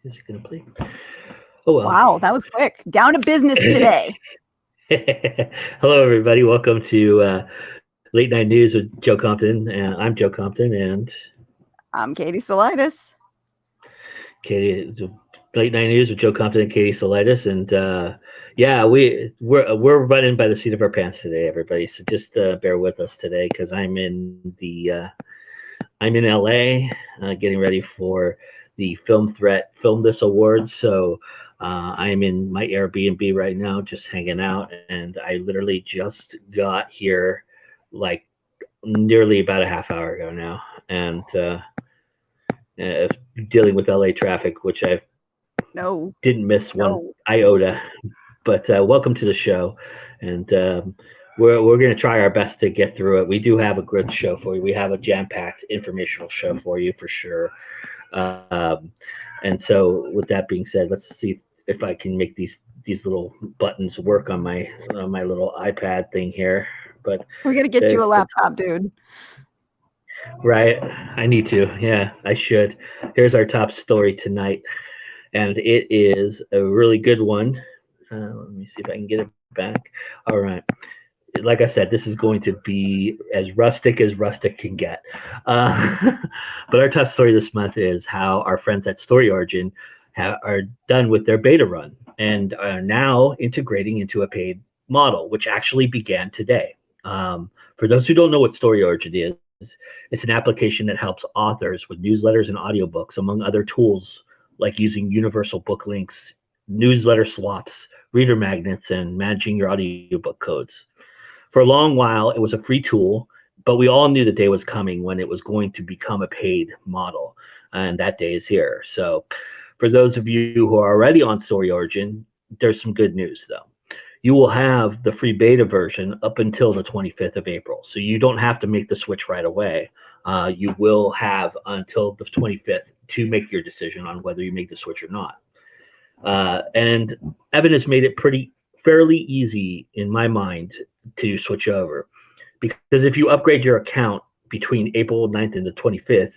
Is it going to play? Oh, well. Wow, that was quick. Down to business today. Hello, everybody. Welcome to Late Night News with Joe Compton. I'm Joe Compton, and I'm Katie SALIDAS. Katie. Late Night News with Joe Compton and Katie SALIDAS, and yeah, we're running by the seat of our pants today, everybody. So just bear with us today because I'm in LA, getting ready for the Film Threat Film This Awards. So I'm in my Airbnb right now, just hanging out, and I literally just got here like nearly about a half hour ago now, and dealing with LA traffic, which I No, didn't miss one no. iota. But welcome to the show, and we're going to try our best to get through it. We do have a good show for you. We have a jam-packed informational show for you for sure. Um, and so, with that being said, let's see if I can make these little buttons work on my little iPad thing here. But We got to get you a laptop, dude. right, I need to. Yeah, I should. Here's our top story tonight, and it is a really good one. Let me see if I can get it back. All right. Like I said, this is going to be as rustic can get. Uh, but our top story this month is how our friends at StoryOrigin are done with their beta run and are now integrating into a paid model, which actually began today. For those who don't know what StoryOrigin is, it's an application that helps authors with newsletters and audiobooks, among other tools like using universal book links, newsletter swaps, reader magnets, and managing your audiobook codes. For a long while, it was a free tool, but we all knew the day was coming when it was going to become a paid model, and that day is here. So, for those of you who are already on StoryOrigin, there's some good news though. You will have the free beta version up until the 25th of April, so you don't have to make the switch right away. You will have until the 25th to make your decision on whether you make the switch or not. And Evan has made it fairly easy in my mind to switch over because if you upgrade your account between April 9th and the 25th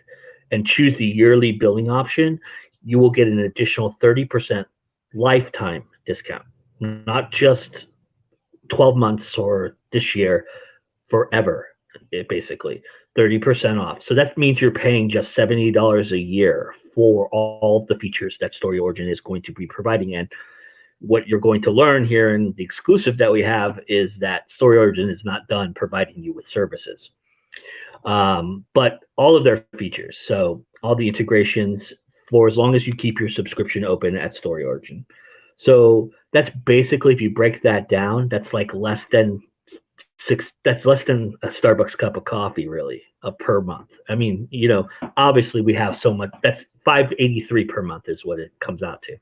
and choose the yearly billing option, you will get an additional 30% lifetime discount, not just 12 months or this year, forever, basically 30% off. So that means you're paying just $70 a year for all the features that StoryOrigin is going to be providing. And what you're going to learn here and the exclusive that we have is that StoryOrigin is not done providing you with services. But all of their features, so all the integrations for as long as you keep your subscription open at StoryOrigin. So that's basically, if you break that down, that's like that's less than a Starbucks cup of coffee, really, per month. I mean, obviously we have so much. That's 583 per month is what it comes out to,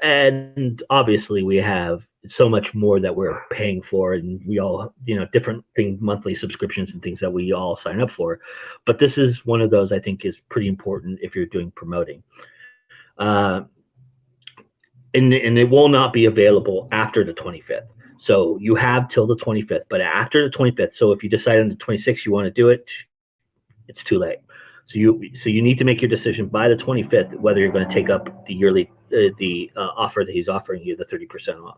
and obviously we have so much more that we're paying for, and we all, different things, monthly subscriptions and things that we all sign up for. But this is one of those I think is pretty important if you're doing promoting. Uh, and it will not be available after the 25th. So you have till the 25th, but after the 25th, so if you decide on the 26th you want to do it, it's too late. So you need to make your decision by the 25th whether you're going to take up the yearly offer that he's offering you, the 30% off.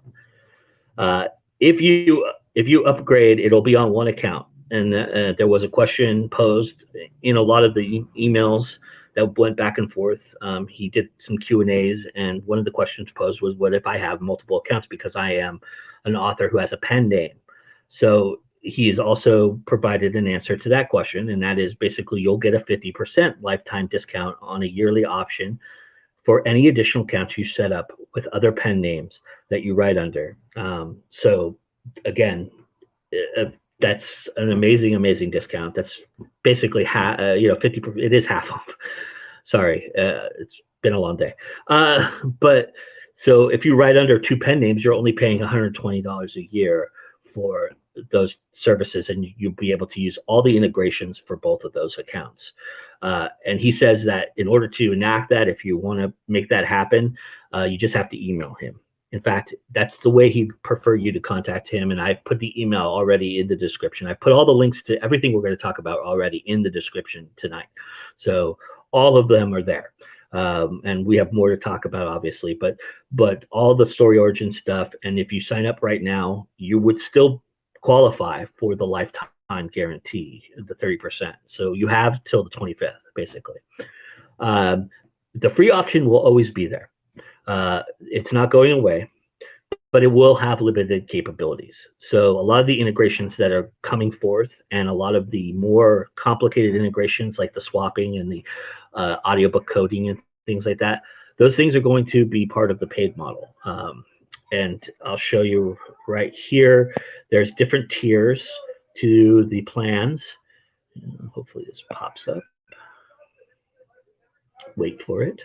If you upgrade, it'll be on one account. And there was a question posed in a lot of the emails that went back and forth. He did some Q&As, and one of the questions posed was, what if I have multiple accounts because I am an author who has a pen name? So he's also provided an answer to that question, and that is basically you'll get a 50% lifetime discount on a yearly option for any additional accounts you set up with other pen names that you write under. So again, that's an amazing discount. That's basically 50. It is half off. Sorry, it's been a long day. But so if you write under two pen names, you're only paying $120 a year for those services, and you'll be able to use all the integrations for both of those accounts. And he says that in order to enact that, if you want to make that happen, you just have to email him. In fact, that's the way he'd prefer you to contact him. And I put the email already in the description. I put all the links to everything we're going to talk about already in the description tonight. So all of them are there. And we have more to talk about, obviously, but all the StoryOrigin stuff. And if you sign up right now, you would still qualify for the lifetime guarantee, the 30%. So you have till the 25th, basically. The free option will always be there. It's not going away, but it will have limited capabilities. So a lot of the integrations that are coming forth and a lot of the more complicated integrations like the swapping and the audiobook coding and things like that, those things are going to be part of the paid model. And I'll show you right here. There's different tiers to the plans. Hopefully this pops up. Wait for it.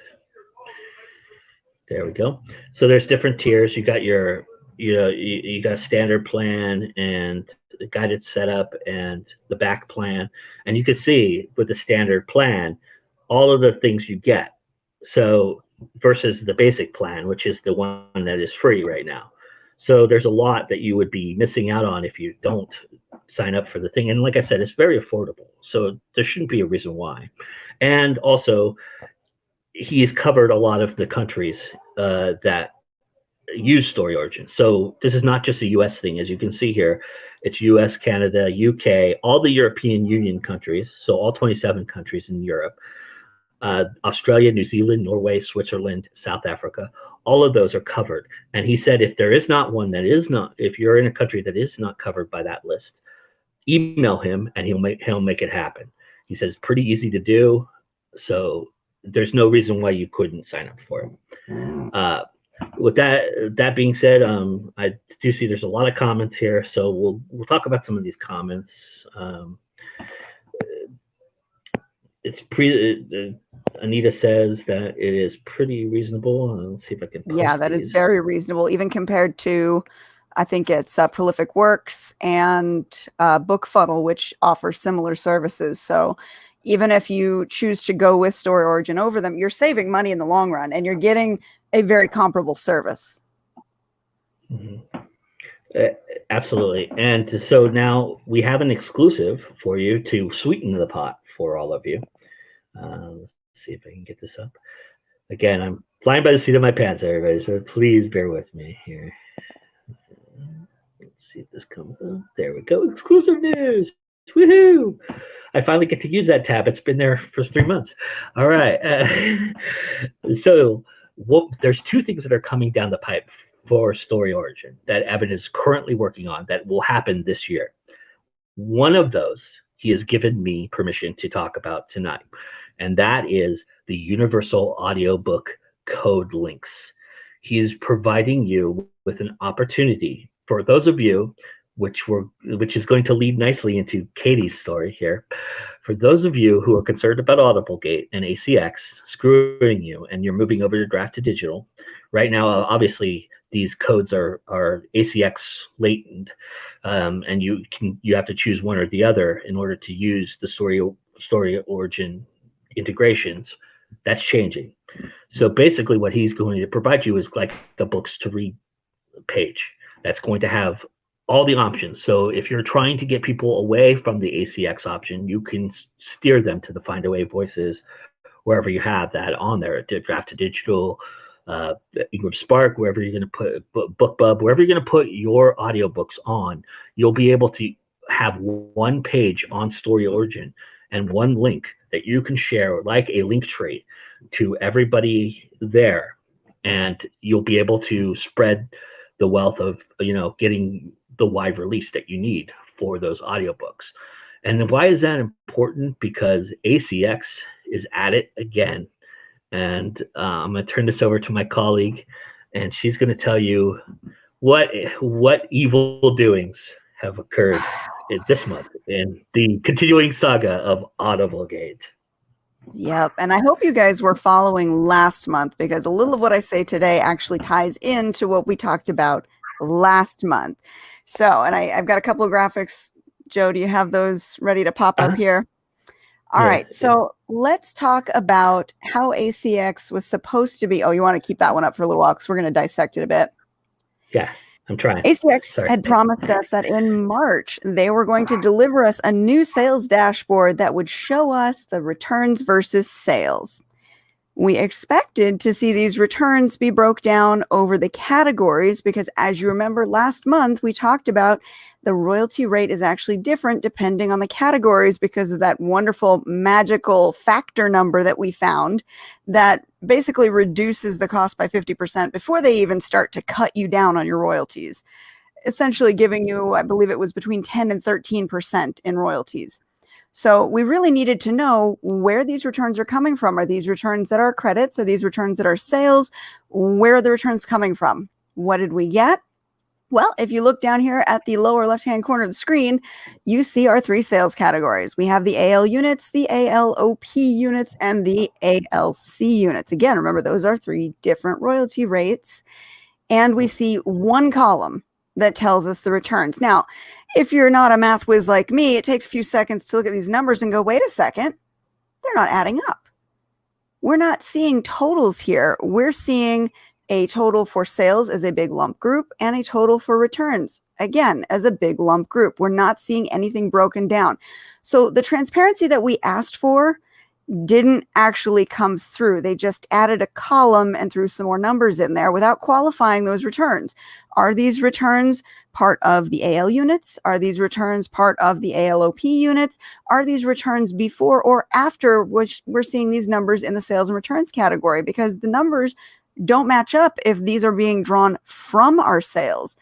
There we go. So there's different tiers. You got your, you got a standard plan and the guided setup and the back plan. And you can see with the standard plan, all of the things you get. So versus the basic plan, which is the one that is free right now. So there's a lot that you would be missing out on if you don't sign up for the thing. And like I said, it's very affordable. So there shouldn't be a reason why. And also, he's covered a lot of the countries that use StoryOrigin. So this is not just a US thing. As you can see here, it's US, Canada, UK, all the European Union countries, so all 27 countries in Europe, Australia, New Zealand, Norway, Switzerland, South Africa, all of those are covered. And he said if there is not one that is not, if you're in a country that is not covered by that list, email him and he'll make it happen. He says pretty easy to do. So there's no reason why you couldn't sign up for it. With that being said, I do see there's a lot of comments here, so we'll talk about some of these comments. Anita says that it is pretty reasonable. Let's see if I can. Yeah, that is very reasonable, even compared to, I think it's Prolific Works and Book Funnel, which offer similar services. So even if you choose to go with StoryOrigin over them, you're saving money in the long run, and you're getting a very comparable service. Mm-hmm. Absolutely. And so now we have an exclusive for you to sweeten the pot for all of you. Let's see if I can get this up. Again, I'm flying by the seat of my pants, everybody, so please bear with me here. Let's see if this comes up. There we go. Exclusive news. Woohoo! I finally get to use that tab. It's been there for 3 months. All right. So there's two things that are coming down the pipe for StoryOrigin that Evan is currently working on that will happen this year. One of those he has given me permission to talk about tonight, and that is the universal audiobook code links. He is providing you with an opportunity for those of you, which is going to lead nicely into Katie's story here. For those of you who are concerned about Audiblegate and ACX screwing you and you're moving over to draft to digital, right now, obviously, these codes are ACX latent, and you have to choose one or the other in order to use the StoryOrigin integrations. That's changing. So basically what he's going to provide you is like the books to read page that's going to have all the options. So if you're trying to get people away from the ACX option, you can steer them to the Find Away Voices, wherever you have that on there, to draft to digital, Ingram Spark, wherever you're going to put BookBub, wherever you're going to put your audiobooks on, you'll be able to have one page on StoryOrigin and one link that you can share, like a link tree, to everybody there, and you'll be able to spread the wealth of getting the wide release that you need for those audiobooks. And why is that important? Because ACX is at it again. And I'm going to turn this over to my colleague, and she's going to tell you what evil doings have occurred this month in the continuing saga of Audiblegate. Yep. And I hope you guys were following last month, because a little of what I say today actually ties into what we talked about last month. So, and I've got a couple of graphics. Joe, do you have those ready to pop up here? All right. So let's talk about how ACX was supposed to be. Oh, you want to keep that one up for a little while because we're going to dissect it a bit. Yeah, I'm trying. ACX had promised us that in March, they were going to deliver us a new sales dashboard that would show us the returns versus sales. We expected to see these returns be broke down over the categories because, as you remember last month, we talked about the royalty rate is actually different depending on the categories because of that wonderful magical factor number that we found that basically reduces the cost by 50% before they even start to cut you down on your royalties, essentially giving you, I believe it was between 10 and 13% in royalties. So we really needed to know where these returns are coming from. Are these returns that are credits? Are these returns that are sales? Where are the returns coming from? What did we get? Well, if you look down here at the lower left-hand corner of the screen, you see our 3 sales categories. We have the AL units, the ALOP units, and the ALC units. Again, remember, those are 3 different royalty rates. And we see one column that tells us the returns. Now, if you're not a math whiz like me, it takes a few seconds to look at these numbers and go, wait a second, they're not adding up. We're not seeing totals here. We're seeing a total for sales as a big lump group and a total for returns, again, as a big lump group. We're not seeing anything broken down. So the transparency that we asked for didn't actually come through. They just added a column and threw some more numbers in there without qualifying those returns. Are these returns part of the AL units? Are these returns part of the ALOP units? Are these returns before or after which we're seeing these numbers in the sales and returns category? Because the numbers don't match up if these are being drawn from our sales.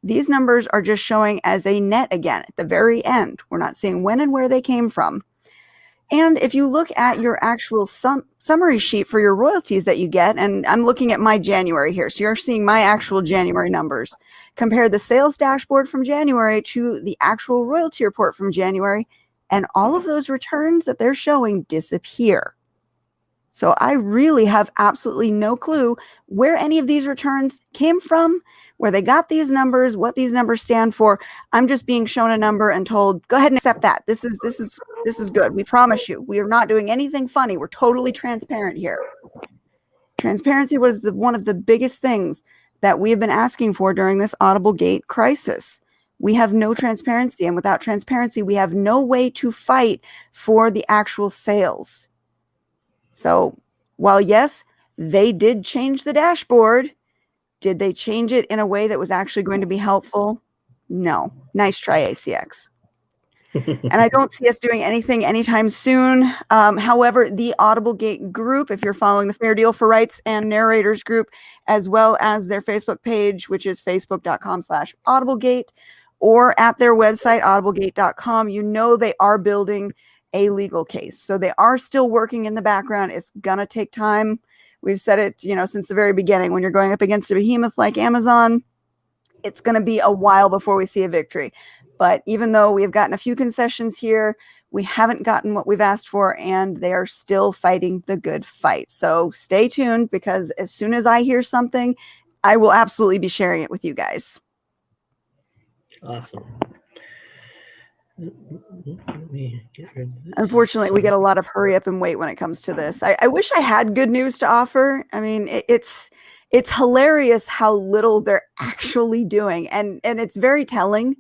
These numbers are just showing as a net again at the very end. We're not seeing when and where they came from. And if you look at your actual summary sheet for your royalties that you get, and I'm looking at my January here, so you're seeing my actual January numbers. Compare the sales dashboard from January to the actual royalty report from January, and all of those returns that they're showing disappear. So I really have absolutely no clue where any of these returns came from, where they got these numbers, what these numbers stand for. I'm just being shown a number and told, go ahead and accept that. This is good. We promise you. We are not doing anything funny. We're totally transparent here. Transparency was one of the biggest things that we have been asking for during this Audible Gate crisis. We have no transparency, and without transparency, we have no way to fight for the actual sales. So while yes, they did change the dashboard, did they change it in a way that was actually going to be helpful? No. Nice try, ACX. And I don't see us doing anything anytime soon. However, the Audible Gate group, if you're following the Fair Deal for Rights and Narrators group, as well as their Facebook page, which is facebook.com/audiblegate, or at their website, audiblegate.com, you know they are building a legal case. So they are still working in the background. It's going to take time. We've said it, since the very beginning. When you're going up against a behemoth like Amazon, it's going to be a while before we see a victory. But even though we have gotten a few concessions here, we haven't gotten what we've asked for, and they are still fighting the good fight. So stay tuned, because as soon as I hear something, I will absolutely be sharing it with you guys. Awesome. Unfortunately, we get a lot of hurry up and wait when it comes to this. I wish I had good news to offer. I mean, it's hilarious how little they're actually doing. And it's very telling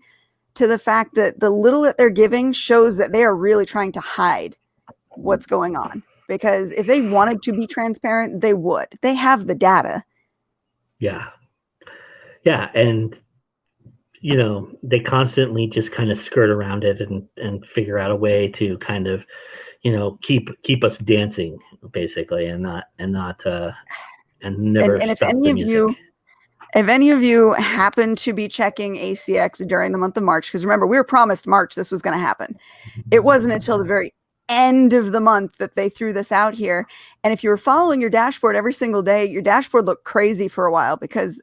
to the fact that the little that they're giving shows that they are really trying to hide what's going on. Because if they wanted to be transparent, they would. They have the data. Yeah. Yeah. And they constantly just kind of skirt around it and figure out a way to kind of, keep us dancing, basically, and never. And if any of you happen to be checking ACX during the month of March, because remember, we were promised March this was going to happen. It wasn't until the very end of the month that they threw this out here. And if you were following your dashboard every single day, your dashboard looked crazy for a while, because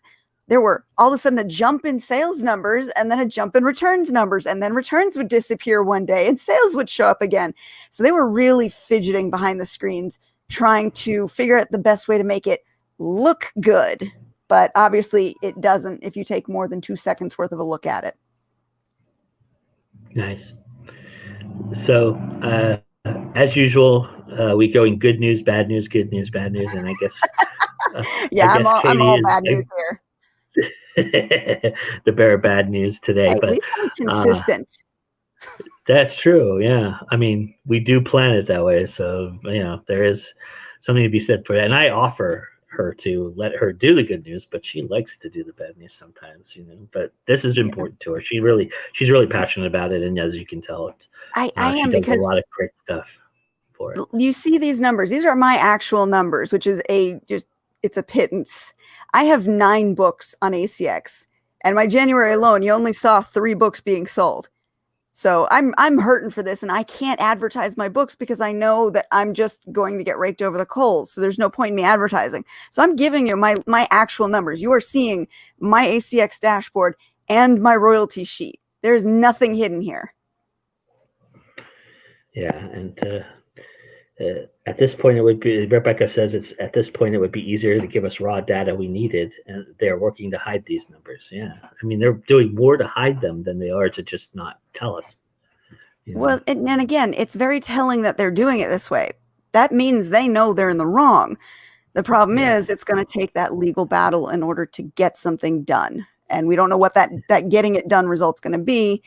there were all of a sudden a jump in sales numbers and then a jump in returns numbers, and then returns would disappear one day and sales would show up again. So they were really fidgeting behind the screens, trying to figure out the best way to make it look good. But obviously it doesn't if you take more than 2 seconds worth of a look at it. Nice. So as usual, we go in good news, bad news, good news, bad news, and I guess yeah, I'm all bad news here. The bearer of bad news today, hey, but at least I'm consistent. That's true. Yeah, I mean, we do plan it that way, so there is something to be said for that. And I offer her to let her do the good news, but she likes to do the bad news sometimes, But this is Yeah. important to her. She's really passionate about it, and as you can tell, I she am, does a because lot of great stuff for it. you see these numbers. These are my actual numbers, which is it's a pittance. I have 9 books on ACX, and my January alone, you only saw 3 books being sold. So I'm hurting for this, and I can't advertise my books because I know that I'm just going to get raked over the coals. So there's no point in me advertising. So I'm giving you my actual numbers. You are seeing my ACX dashboard and my royalty sheet. There's nothing hidden here. Yeah, and at this point, it would be, Rebecca says, at this point it would be easier to give us raw data we needed, and they're working to hide these numbers. Yeah, I mean, they're doing more to hide them than they are to just not tell us. Well, and again, it's very telling that they're doing it this way. That means they know they're in the wrong. The problem is it's going to take that legal battle in order to get something done. And we don't know what that getting it done result's going to be,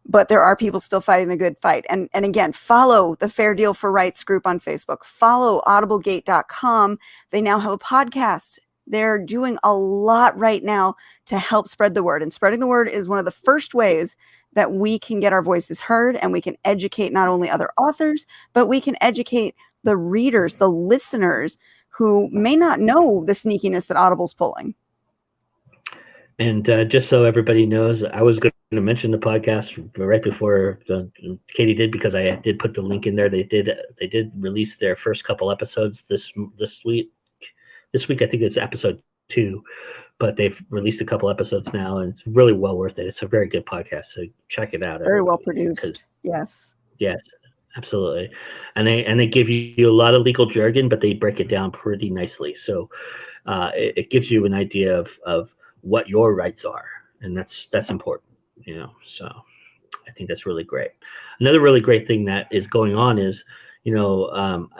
but there are people still fighting the good fight. And again, follow the Fair Deal for Rights group on Facebook. Follow audiblegate.com. They now have a podcast. They're doing a lot right now to help spread the word. And spreading the word is one of the first ways that we can get our voices heard, and we can educate not only other authors, but we can educate the readers, the listeners who may not know the sneakiness that Audible's pulling. And just so everybody knows, I was going to mention the podcast right before Katie did, because I did put the link in there. They did release their first couple episodes this week. This week, I think it's episode 2, but they've released a couple episodes now, and it's really well worth it. It's a very good podcast, so check it out. Very well produced. Yes. Yes, absolutely. And they give you a lot of legal jargon, but they break it down pretty nicely. So it gives you an idea of what your rights are, and that's important, So I think that's really great. Another really great thing that is going on is,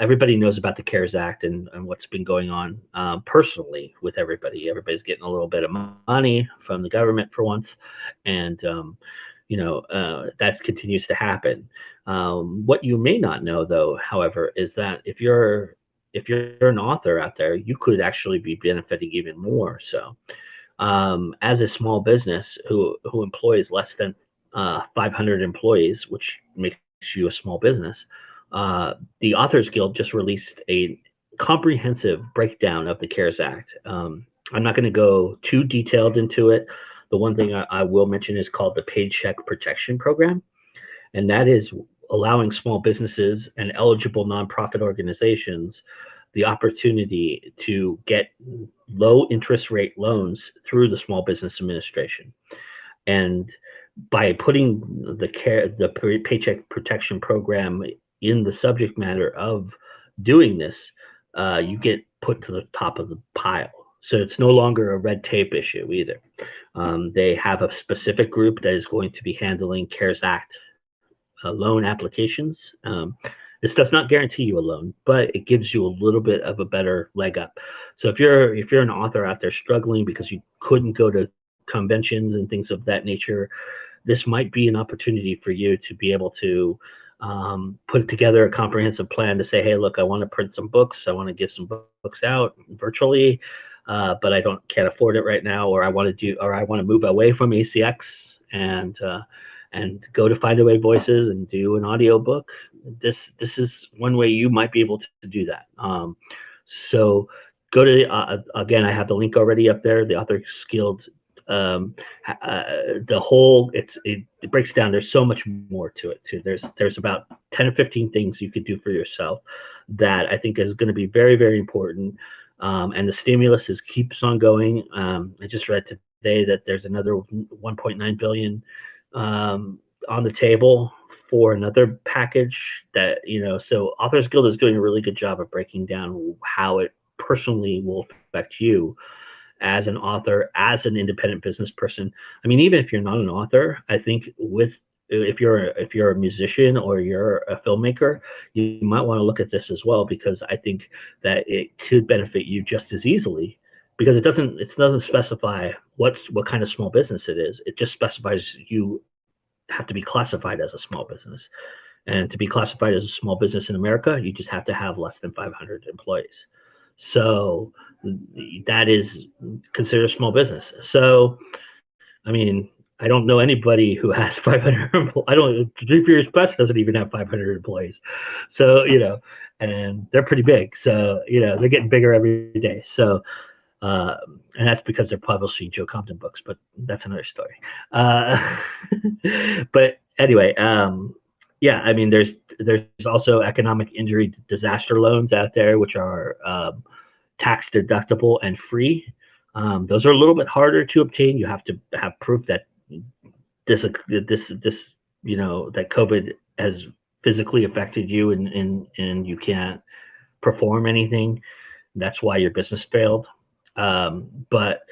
everybody knows about the CARES Act and what's been going on personally with everybody. Everybody's getting a little bit of money from the government for once, and that continues to happen. What you may not know, though, however, is that if you're an author out there, you could actually be benefiting even more. So, as a small business who employs less than 500 employees, which makes you a small business, the Authors Guild just released a comprehensive breakdown of the CARES Act. I'm not going to go too detailed into it. The one thing I will mention is called the Paycheck Protection Program, and that is allowing small businesses and eligible nonprofit organizations the opportunity to get low interest rate loans through the Small Business Administration. And by putting the Paycheck Protection Program in the subject matter of doing this, you get put to the top of the pile. So it's no longer a red tape issue either. They have a specific group that is going to be handling CARES Act loan applications. This does not guarantee you a loan, but it gives you a little bit of a better leg up. So if you're an author out there struggling because you couldn't go to conventions and things of that nature, this might be an opportunity for you to be able to put together a comprehensive plan to say, hey, look, I want to print some books. I want to give some books out virtually, but I can't afford it right now, or I want to move away from ACX and go to Find Away Voices and do an audio book. This is one way you might be able to do that. So go to again, I have the link already up there. The Authors Guild. The whole it breaks down. There's so much more to it too. There's about 10 or 15 things you could do for yourself that I think is going to be very, very important. And the stimulus keeps on going. I just read today that there's another 1.9 billion on the table for another package that, so Authors Guild is doing a really good job of breaking down how it personally will affect you as an author, as an independent business person. I mean, even if you're not an author, I think if you're a musician or you're a filmmaker, you might want to look at this as well, because I think that it could benefit you just as easily, because it doesn't specify what kind of small business it is. It just specifies you have to be classified as a small business. And to be classified as a small business in America, you just have to have less than 500 employees. So that is considered a small business. So, I mean, I don't know anybody who has 500. I don't. Three Furious Press doesn't even have 500 employees. So and they're pretty big. So they're getting bigger every day. So, and that's because they're publishing Joe Compton books. But that's another story. But anyway, yeah. I mean, there's also economic injury disaster loans out there, which are tax deductible and free. Those are a little bit harder to obtain. You have to have proof that this that COVID has physically affected you and you can't perform anything. That's why your business failed. But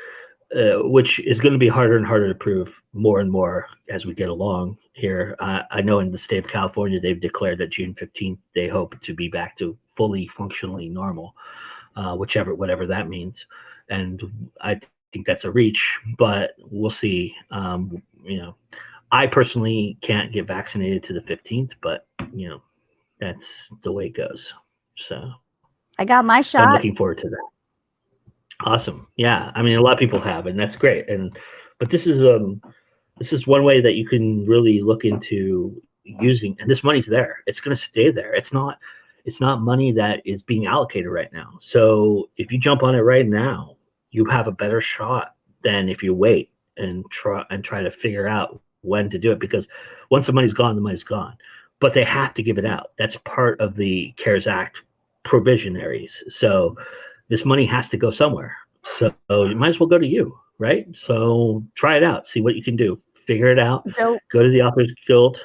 which is going to be harder and harder to prove more and more as we get along here. I know in the state of California, they've declared that June 15th, they hope to be back to fully functionally normal, whatever that means. And I think that's a reach, but we'll see. I personally can't get vaccinated to the 15th, but that's the way it goes. So I got my I'm shot. looking forward to that. Awesome. Yeah. I mean, a lot of people have, and that's great. But this is one way that you can really look into using, and this money's there. It's going to stay there. It's not money that is being allocated right now. So if you jump on it right now, you have a better shot than if you wait and try to figure out when to do it, because once the money's gone, the money's gone. But they have to give it out. That's part of the CARES Act provisionaries. So this money has to go somewhere. So you might as well go to you, right? So try it out. See what you can do. Figure it out. Joe, go to the Authors Guild.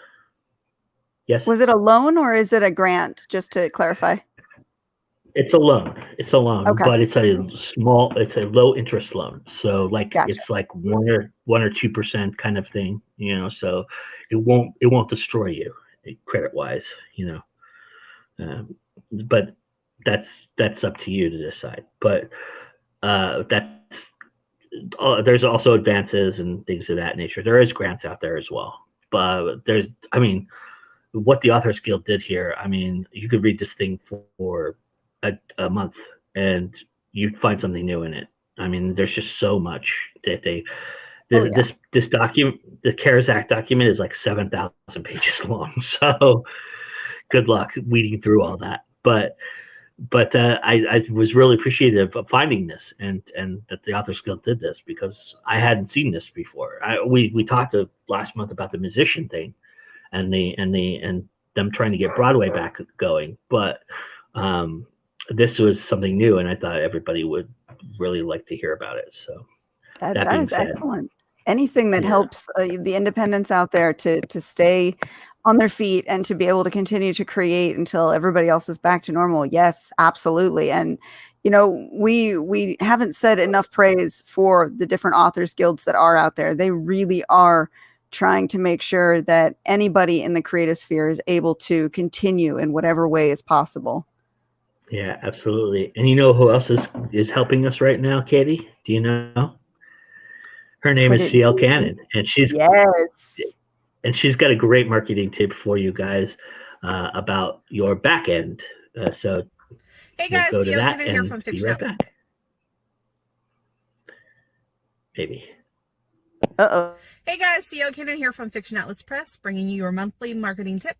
Yes? was it a loan or is it a grant, just to clarify? It's a loan. Okay. But it's a low interest loan. So Gotcha. It's like 1 or 2% kind of thing, so it won't destroy you credit wise, but that's up to you to decide. But there's also advances and things of that nature. There is grants out there as well, but what the Authors Guild did here, you could read this thing for a month and you'd find something new in it. There's just so much that this document, the CARES Act document, is like 7,000 pages long. So good luck weeding through all that. But I was really appreciative of finding this and that the Authors Guild did this, because I hadn't seen this before. We talked last month about the musician thing and them trying to get Broadway back going, but this was something new, and I thought everybody would really like to hear about it. So that is excellent. Anything that helps the independents out there to stay on their feet and to be able to continue to create until everybody else is back to normal. Yes, absolutely. And we haven't said enough praise for the different authors guilds that are out there. They really are trying to make sure that anybody in the creative sphere is able to continue in whatever way is possible. Yeah, absolutely. And you know who else is helping us right now, Katie? Do you know? Her name is CL Cannon, and she's got a great marketing tip for you guys about your back end. So hey guys, we'll go to that here and from be right back. Maybe. Hey guys, CEO Cannon here from Fiction Outlets Press, bringing you your monthly marketing tip.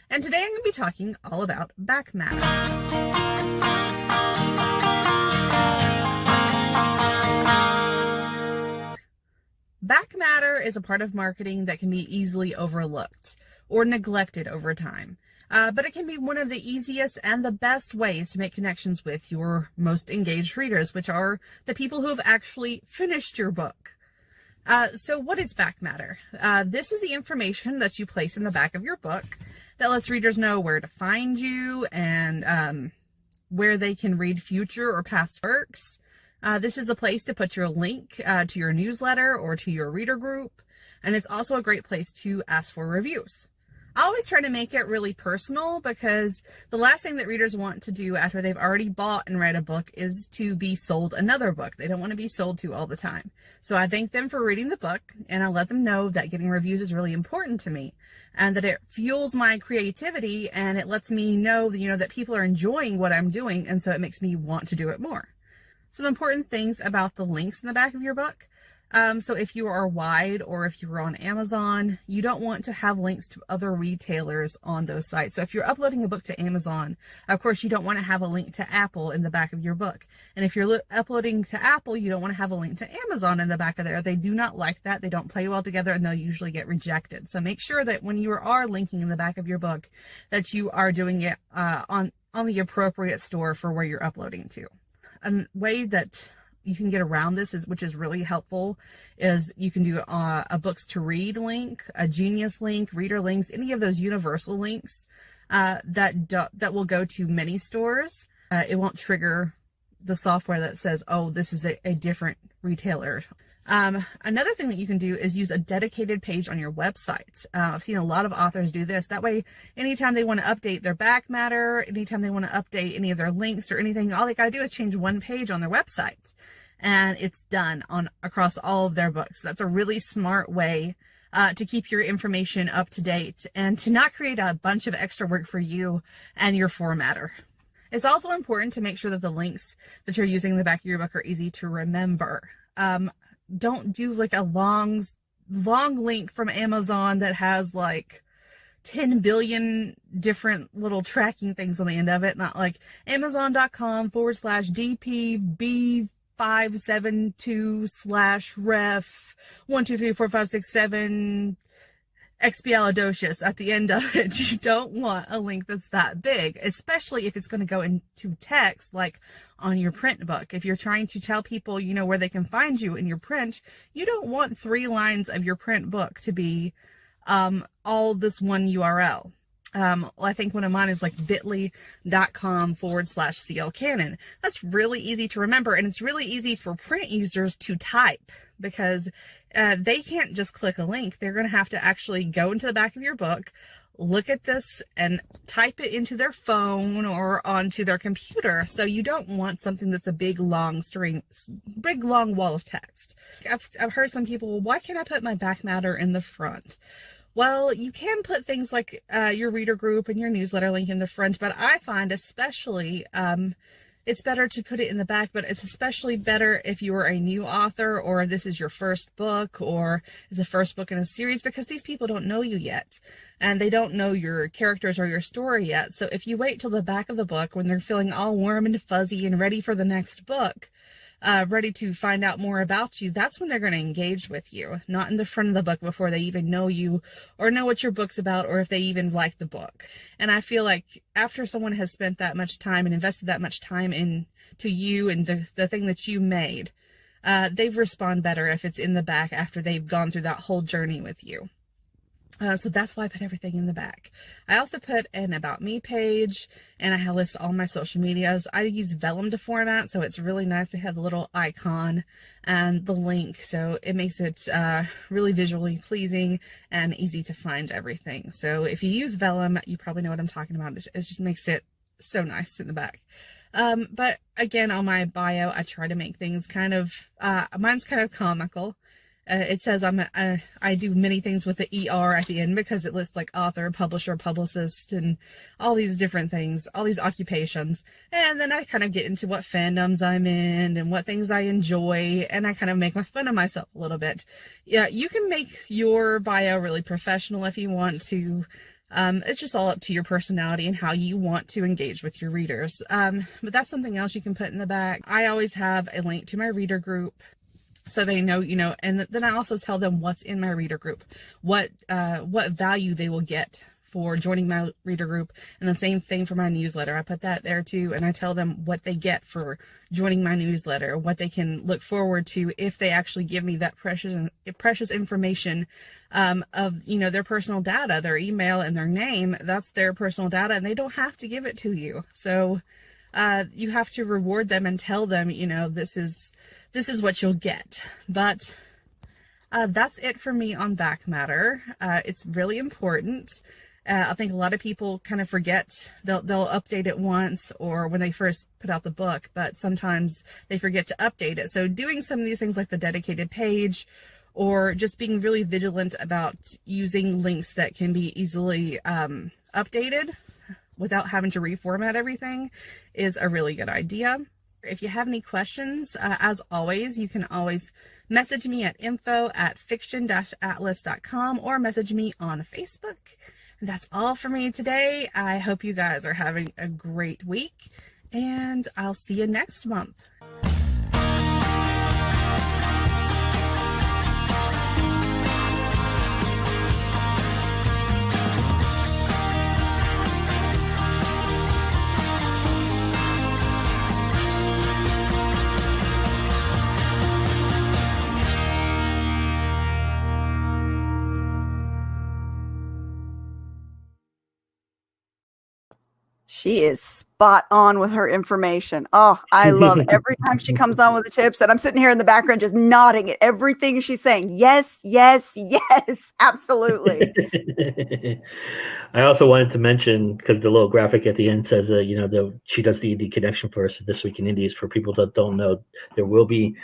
And today I'm going to be talking all about back matter. Back matter is a part of marketing that can be easily overlooked or neglected over time. But it can be one of the easiest and the best ways to make connections with your most engaged readers, which are the people who have actually finished your book. So what is back matter? This is the information that you place in the back of your book that lets readers know where to find you and where they can read future or past works. This is a place to put your link to your newsletter or to your reader group. And it's also a great place to ask for reviews. I always try to make it really personal, because the last thing that readers want to do after they've already bought and read a book is to be sold another book. They don't want to be sold to all the time. So I thank them for reading the book, and I let them know that getting reviews is really important to me, and that it fuels my creativity, and it lets me know that, that people are enjoying what I'm doing, and so it makes me want to do it more. Some important things about the links in the back of your book. So if you are wide, or if you're on Amazon, you don't want to have links to other retailers on those sites. So if you're uploading a book to Amazon, of course, you don't want to have a link to Apple in the back of your book. And if you're uploading to Apple, you don't want to have a link to Amazon in the back of there. They do not like that. They don't play well together, and they'll usually get rejected. So make sure that when you are linking in the back of your book, that you are doing it on the appropriate store for where you're uploading to. A way that you can get around this, which is really helpful, is you can do a books to read link, a Genius link, reader links, any of those universal links that will go to many stores. It won't trigger the software that says, oh, this is a different retailer. Another thing that you can do is use a dedicated page on your website. I've seen a lot of authors do this. That way, anytime they want to update their back matter, anytime they want to update any of their links or anything, all they got to do is change one page on their website, and it's done across all of their books. That's a really smart way to keep your information up to date and to not create a bunch of extra work for you and your formatter. It's also important to make sure that the links that you're using in the back of your book are easy to remember. Don't do like a long link from Amazon that has like 10 billion different little tracking things on the end of it. Not like Amazon.com/DP572/ref 1234567 expialidocious at the end of it. You don't want a link that's that big, especially if it's going to go into text, like on your print book. If you're trying to tell people, where they can find you in your print, you don't want 3 lines of your print book to be all this one URL. I think one of mine is like bit.ly.com/CLCanon. That's really easy to remember, and it's really easy for print users to type, because they can't just click a link. They're going to have to actually go into the back of your book, look at this, and type it into their phone or onto their computer. So you don't want something that's a big long wall of text. I've heard some people, well, why can't I put my back matter in the front? Well, you can put things like your reader group and your newsletter link in the front, but I find especially it's better to put it in the back, but it's especially better if you are a new author, or this is your first book, or it's the first book in a series, because these people don't know you yet, and they don't know your characters or your story yet. So if you wait till the back of the book when they're feeling all warm and fuzzy and ready for the next book, ready to find out more about you, that's when they're going to engage with you, not in the front of the book before they even know you or know what your book's about, or if they even like the book. And I feel like after someone has spent that much time and invested that much time into you and the thing that you made, they respond better if it's in the back after they've gone through that whole journey with you. So that's why I put everything in the back. I also put an About Me page, and I list all my social medias. I use Vellum to format, so it's really nice to have the little icon and the link. So it makes it really visually pleasing and easy to find everything. So if you use Vellum, you probably know what I'm talking about. It just makes it so nice in the back. But again, on my bio, I try to make things kind of, mine's kind of comical. It says I do many things with the ER at the end, because it lists like author, publisher, publicist, and all these different things, all these occupations. And then I kind of get into what fandoms I'm in and what things I enjoy, and I kind of make fun of myself a little bit. Yeah, you can make your bio really professional if you want to. It's just all up to your personality and how you want to engage with your readers. But that's something else you can put in the back. I always have a link to my reader group, so they know, and then I also tell them what's in my reader group, what value they will get for joining my reader group. And the same thing for my newsletter. I put that there too, and I tell them what they get for joining my newsletter, what they can look forward to if they actually give me that precious information of, their personal data, their email and their name. That's their personal data, and they don't have to give it to you. So you have to reward them and tell them, this is what you'll get. But that's it for me on back matter. It's really important. I think a lot of people kind of forget. They'll update it once or when they first put out the book, but sometimes they forget to update it. So doing some of these things like the dedicated page, or just being really vigilant about using links that can be easily updated without having to reformat everything, is a really good idea. If you have any questions, as always, you can always message me at info@fiction-atlas.com or message me on Facebook. And that's all for me today. I hope you guys are having a great week, and I'll see you next month. She is spot on with her information. Oh, I love every time she comes on with the tips, and I'm sitting here in the background just nodding at everything she's saying. Yes, yes, yes, absolutely. I also wanted to mention, because the little graphic at the end says, she does the Indie Connection for us this week in Indies. For people that don't know, there will be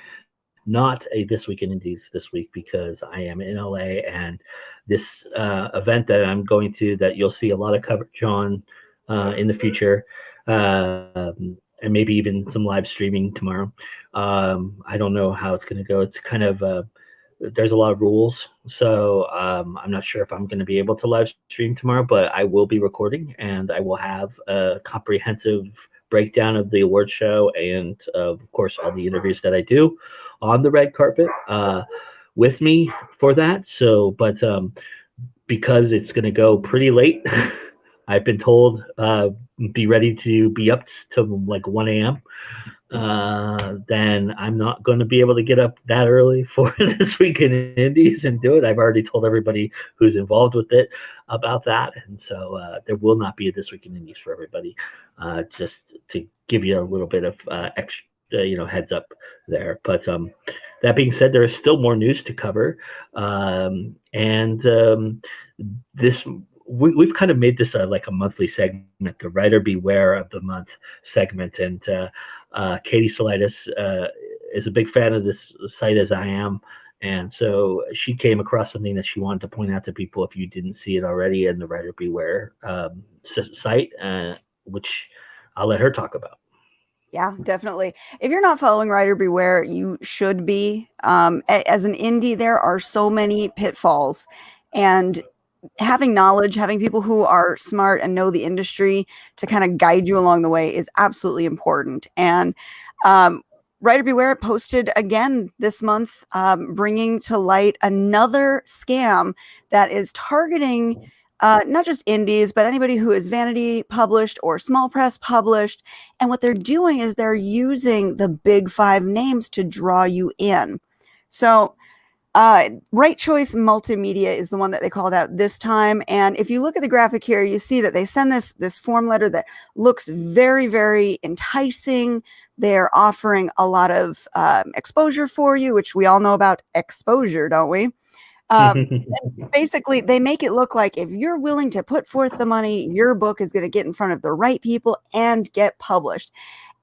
not a This Week in Indies this week because I am in LA, and this event that I'm going to, that you'll see a lot of coverage on in the future, and maybe even some live streaming tomorrow. I don't know how it's going to go. It's kind of there's a lot of rules, so I'm not sure if I'm going to be able to live stream tomorrow, but I will be recording, and I will have a comprehensive breakdown of the award show and of course all the interviews that I do on the red carpet with me for that. So, but because it's going to go pretty late, I've been told be ready to be up to like 1 a.m. Then I'm not going to be able to get up that early for This Week in Indies and do it. I've already told everybody who's involved with it about that, and so there will not be a This Week in Indies for everybody. Just to give you a little bit of extra, heads up there. But that being said, there is still more news to cover, and this. We've kind of made this like a monthly segment, the Writer Beware of the Month segment. And Katie SALIDAS is a big fan of this site, as I am. And so she came across something that she wanted to point out to people if you didn't see it already in the Writer Beware site, which I'll let her talk about. Yeah, definitely. If you're not following Writer Beware, you should be. As an indie, there are so many pitfalls. And having knowledge, having people who are smart and know the industry to kind of guide you along the way is absolutely important. And Writer Beware posted again this month, bringing to light another scam that is targeting not just indies, but anybody who is vanity published or small press published. And what they're doing is they're using the big 5 names to draw you in. So Right Choice Multimedia is the one that they called out this time. And if you look at the graphic here, you see that they send this form letter that looks very, very enticing. They're offering a lot of exposure for you, which we all know about exposure, don't we? Basically, they make it look like if you're willing to put forth the money, your book is going to get in front of the right people and get published.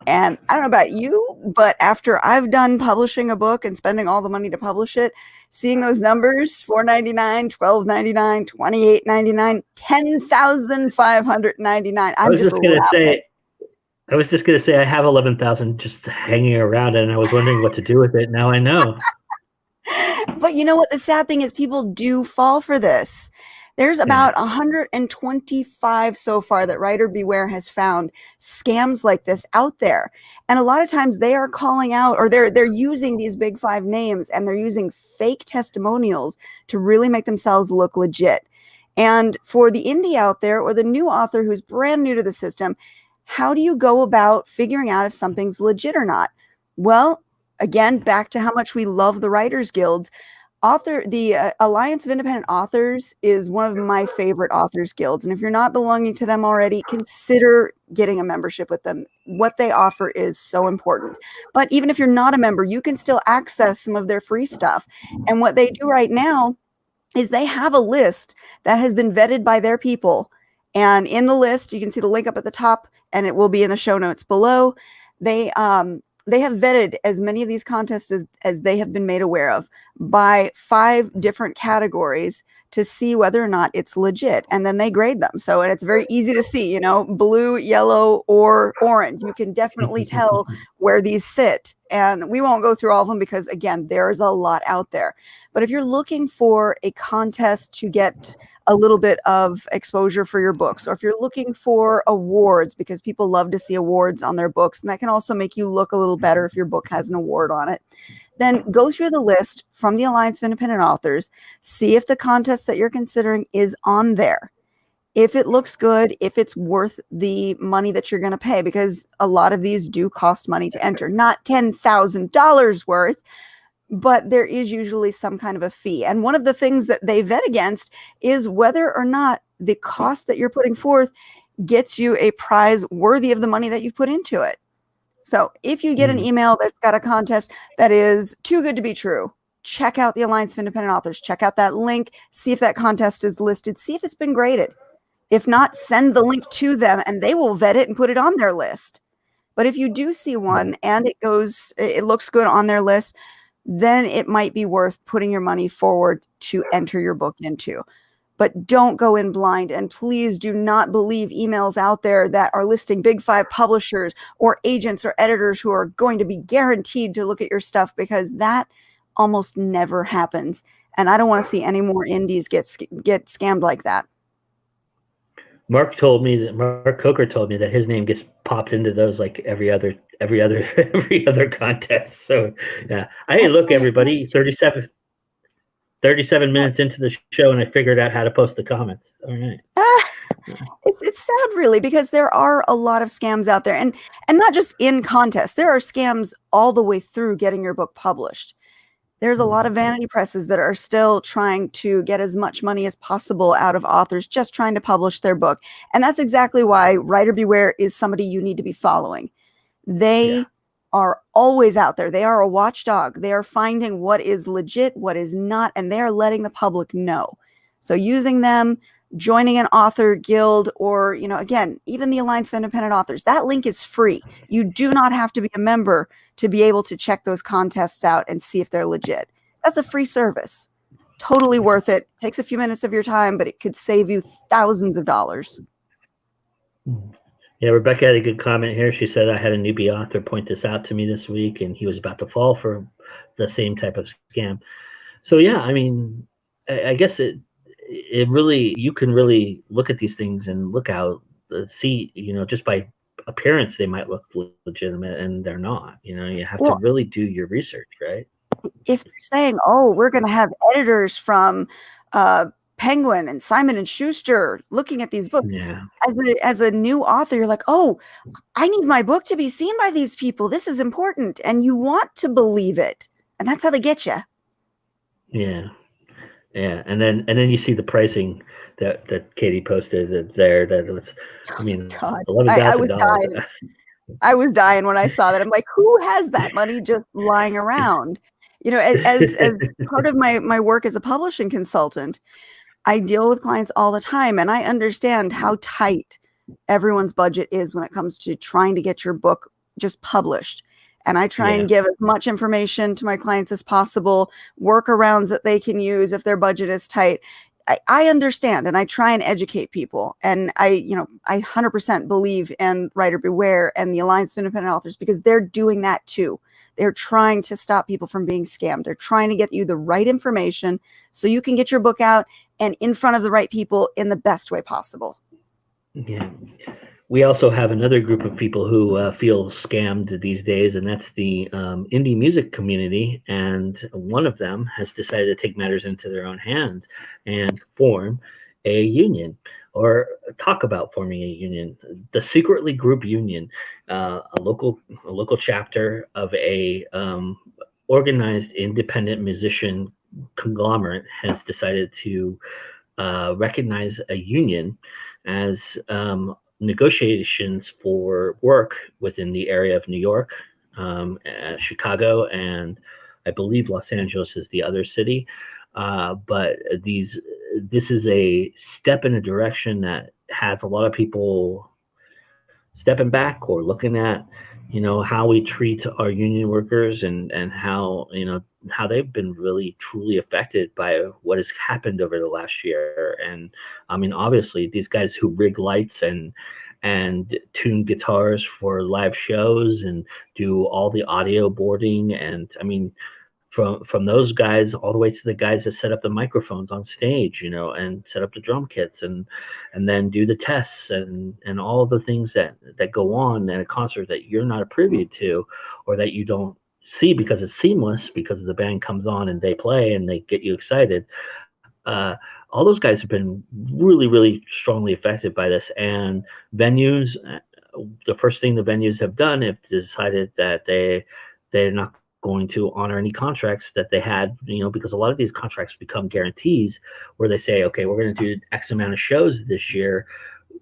And I don't know about you, but after I've done publishing a book and spending all the money to publish it, seeing those numbers, $4.99, $12.99, $28.99, $10,599. I was just going to say I have 11,000 just hanging around, and I was wondering what to do with it. Now I know. But you know what? The sad thing is people do fall for this. There's about 125 so far that Writer Beware has found scams like this out there. And a lot of times they are calling out, or they're using these big 5 names, and they're using fake testimonials to really make themselves look legit. And for the indie out there, or the new author who's brand new to the system, how do you go about figuring out if something's legit or not? Well, again, back to how much we love the Writers Guilds. The Alliance of Independent Authors is one of my favorite authors guilds. And if you're not belonging to them already, consider getting a membership with them. What they offer is so important. But even if you're not a member, you can still access some of their free stuff. And what they do right now is they have a list that has been vetted by their people And in the list, you can see the link up at the top, and it will be in the show notes below. They have vetted as many of these contests as they have been made aware of by 5 different categories to see whether or not it's legit, and then they grade them. So, and it's very easy to see, blue, yellow, or orange. You can definitely tell where these sit, and we won't go through all of them because, again, there's a lot out there. But if you're looking for a contest to get a little bit of exposure for your books, or if you're looking for awards, because people love to see awards on their books, and that can also make you look a little better if your book has an award on it, then go through the list from the Alliance of Independent Authors, see if the contest that you're considering is on there. If it looks good, if it's worth the money that you're going to pay, because a lot of these do cost money to enter, not $10,000 worth, but there is usually some kind of a fee. And one of the things that they vet against is whether or not the cost that you're putting forth gets you a prize worthy of the money that you've put into it. So if you get an email that's got a contest that is too good to be true, check out the Alliance of Independent Authors. Check out that link. See if that contest is listed. See if it's been graded. If not, send the link to them and they will vet it and put it on their list. But if you do see one and it looks good on their list, then it might be worth putting your money forward to enter your book into. But don't go in blind, and please do not believe emails out there that are listing big 5 publishers or agents or editors who are going to be guaranteed to look at your stuff, because that almost never happens. And I don't want to see any more indies get scammed like that. Mark Coker told me that his name gets popped into those like every other contest. So yeah, hey, look, everybody, 37 minutes into the show, and I figured out how to post the comments. All right. It's sad, really, because there are a lot of scams out there, and not just in contests. There are scams all the way through getting your book published. There's a lot of vanity presses that are still trying to get as much money as possible out of authors just trying to publish their book. And that's exactly why Writer Beware is somebody you need to be following. They are always out there. They are a watchdog. They are finding what is legit, what is not, and they are letting the public know. So using them, joining an author guild, or, again, even the Alliance of Independent Authors, that link is free. You do not have to be a member to be able to check those contests out and see if they're legit. That's a free service. Totally worth it. Takes a few minutes of your time, but it could save you thousands of dollars. Yeah, Rebecca had a good comment here. She said, I had a newbie author point this out to me this week, and he was about to fall for the same type of scam. So yeah, I mean, I guess it really, you can really look at these things and look out, see, just by appearance, they might look legitimate, and they're not. You have to really do your research, right? If you're saying, oh, we're going to have editors from Penguin and Simon & Schuster looking at these books, as a new author, you're like, oh, I need my book to be seen by these people. This is important. And you want to believe it. And that's how they get you. Yeah. Yeah. And then you see the pricing that Katie posted there. That was, I mean, $11,000. I was dying when I saw that. I'm like, who has that money just lying around? As part of my work as a publishing consultant, I deal with clients all the time, and I understand how tight everyone's budget is when it comes to trying to get your book just published. And I try and give as much information to my clients as possible, workarounds that they can use if their budget is tight. I understand, and I try and educate people. And I 100% believe in Writer Beware and the Alliance of Independent Authors, because they're doing that too. They're trying to stop people from being scammed. They're trying to get you the right information so you can get your book out and in front of the right people in the best way possible. Yeah. We also have another group of people who feel scammed these days, and that's the indie music community. And one of them has decided to take matters into their own hands and form a union, or talk about forming a union, the Secretly Group Union, a local chapter of a organized independent musician conglomerate has decided to recognize a union as negotiations for work within the area of New York, Chicago, and I believe Los Angeles is the other city. But this is a step in a direction that has a lot of people stepping back or looking at, how we treat our union workers, and how, how they've been really truly affected by what has happened over the last year. And I mean, obviously these guys who rig lights and tune guitars for live shows and do all the audio boarding, and I mean, from those guys all the way to the guys that set up the microphones on stage, and set up the drum kits, and then do the tests, and all the things that go on at a concert that you're not privy to, or that you don't see because it's seamless, because the band comes on and they play and they get you excited. All those guys have been really, really strongly affected by this. And venues, the first thing the venues have done is decided that they're not going to honor any contracts that they had, because a lot of these contracts become guarantees where they say, okay, we're going to do X amount of shows this year.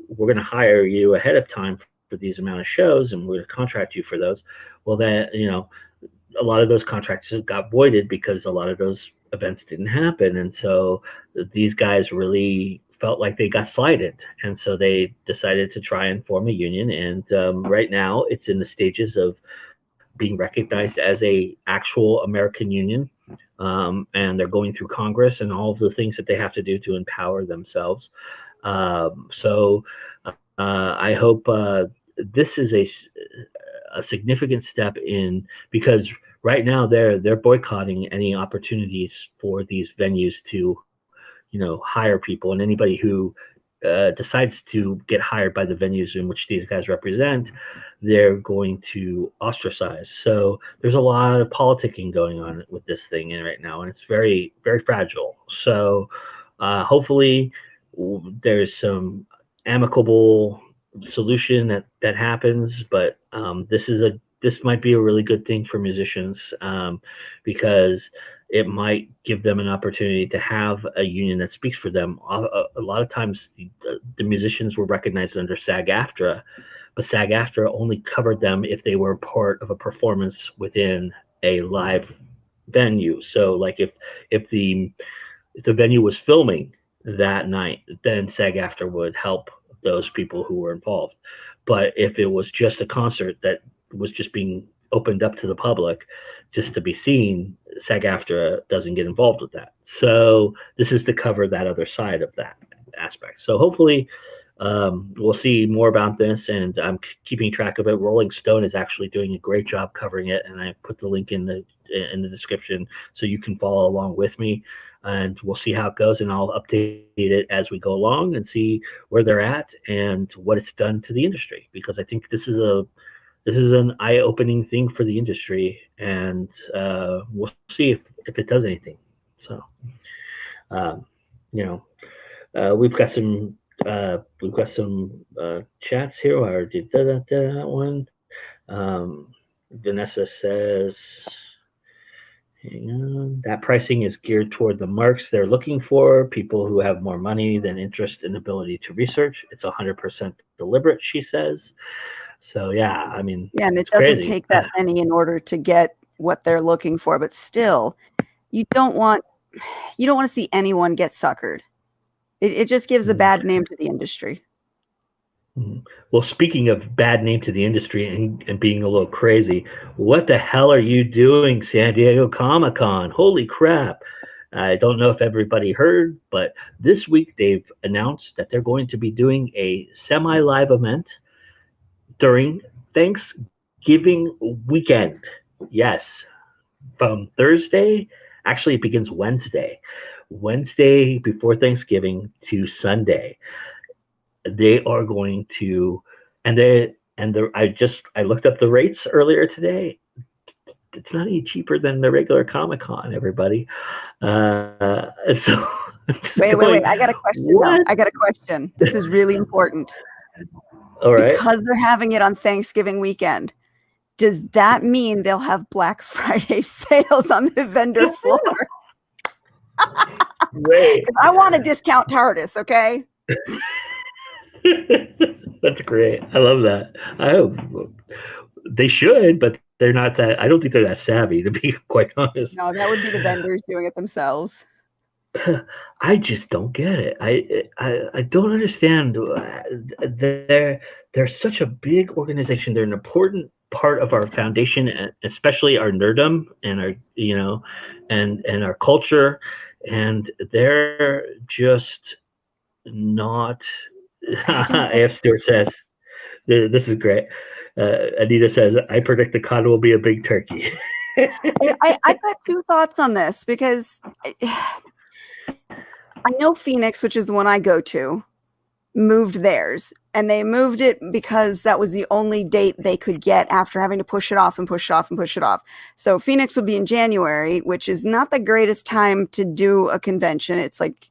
We're going to hire you ahead of time for these amount of shows, and we're going to contract you for those. Well, then, a lot of those contracts got voided because a lot of those events didn't happen. And so these guys really felt like they got slighted. And so they decided to try and form a union. And right now it's in the stages of being recognized as a actual American union, and they're going through Congress and all of the things that they have to do to empower themselves. So I hope this is a significant step in, because right now they're boycotting any opportunities for these venues to hire people, and anybody who decides to get hired by the venues in which these guys represent, they're going to ostracize. So there's a lot of politicking going on with this thing right now, and it's very, very fragile. So hopefully there's some amicable solution that happens, but this might be a really good thing for musicians, because it might give them an opportunity to have a union that speaks for them. A lot of times the musicians were recognized under SAG-AFTRA, but SAG-AFTRA only covered them if they were part of a performance within a live venue. So like if the venue was filming that night, then SAG-AFTRA would help those people who were involved. But if it was just a concert that was just being opened up to the public just to be seen, SAG-AFTRA doesn't get involved with that. So this is to cover that other side of that aspect. So hopefully we'll see more about this, and I'm keeping track of it. Rolling Stone is actually doing a great job covering it, and I put the link in the description so you can follow along with me, and we'll see how it goes, and I'll update it as we go along and see where they're at and what it's done to the industry, because I think this is an eye-opening thing for the industry, and we'll see if it does anything. So, we've got some chats here. I already did that one. Vanessa says, hang on, that pricing is geared toward the marks they're looking for, people who have more money than interest and ability to research. It's 100% deliberate, she says. So yeah, I mean, yeah, and it doesn't crazy. take that many in order to get what they're looking for, but still, you don't want to see anyone get suckered. It just gives a bad name to the industry. Well, speaking of bad name to the industry and being a little crazy, what the hell are you doing, San Diego Comic-Con? Holy crap. I don't know if everybody heard, but this week they've announced that they're going to be doing a semi-live event during Thanksgiving weekend. Yes, from Thursday. Actually, it begins Wednesday before Thanksgiving to Sunday. They are going to, I looked up the rates earlier today. It's not any cheaper than the regular Comic-Con, everybody. So wait. I got a question. Now. I got a question. This is really important. All right. Because they're having it on Thanksgiving weekend, does that mean they'll have Black Friday sales on the vendor floor? Wait. I want to discount TARDIS, okay? That's great. I love that. I hope they should, but they're not that. I don't think they're that savvy, to be quite honest. No, that would be the vendors doing it themselves. I just don't get it. I don't understand. They're such a big organization. They're an important part of our foundation, especially our nerdum and our and our culture, and they're just not. I don't get AF Stewart says this is great. Anita says I predict the con will be a big turkey. I've got two thoughts on this because I know Phoenix, which is the one I go to, moved theirs, and they moved it because that was the only date they could get after having to push it off and push it off and push it off. So Phoenix will be in January, which is not the greatest time to do a convention. It's like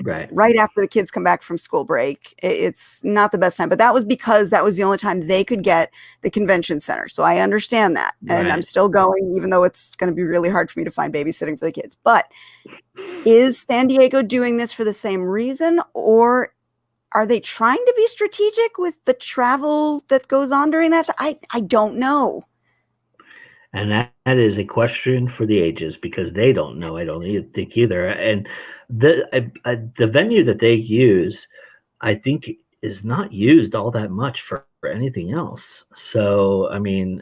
right after the kids come back from school break. It's not the best time, but that was because that was the only time they could get the convention center. So I understand that. And I'm still going, even though it's going to be really hard for me to find babysitting for the kids. But is San Diego doing this for the same reason, or are they trying to be strategic with the travel that goes on during that? I don't know. And that is a question for the ages, because they don't know. I don't think either. And the venue that they use, I think, is not used all that much for anything else. So, I mean,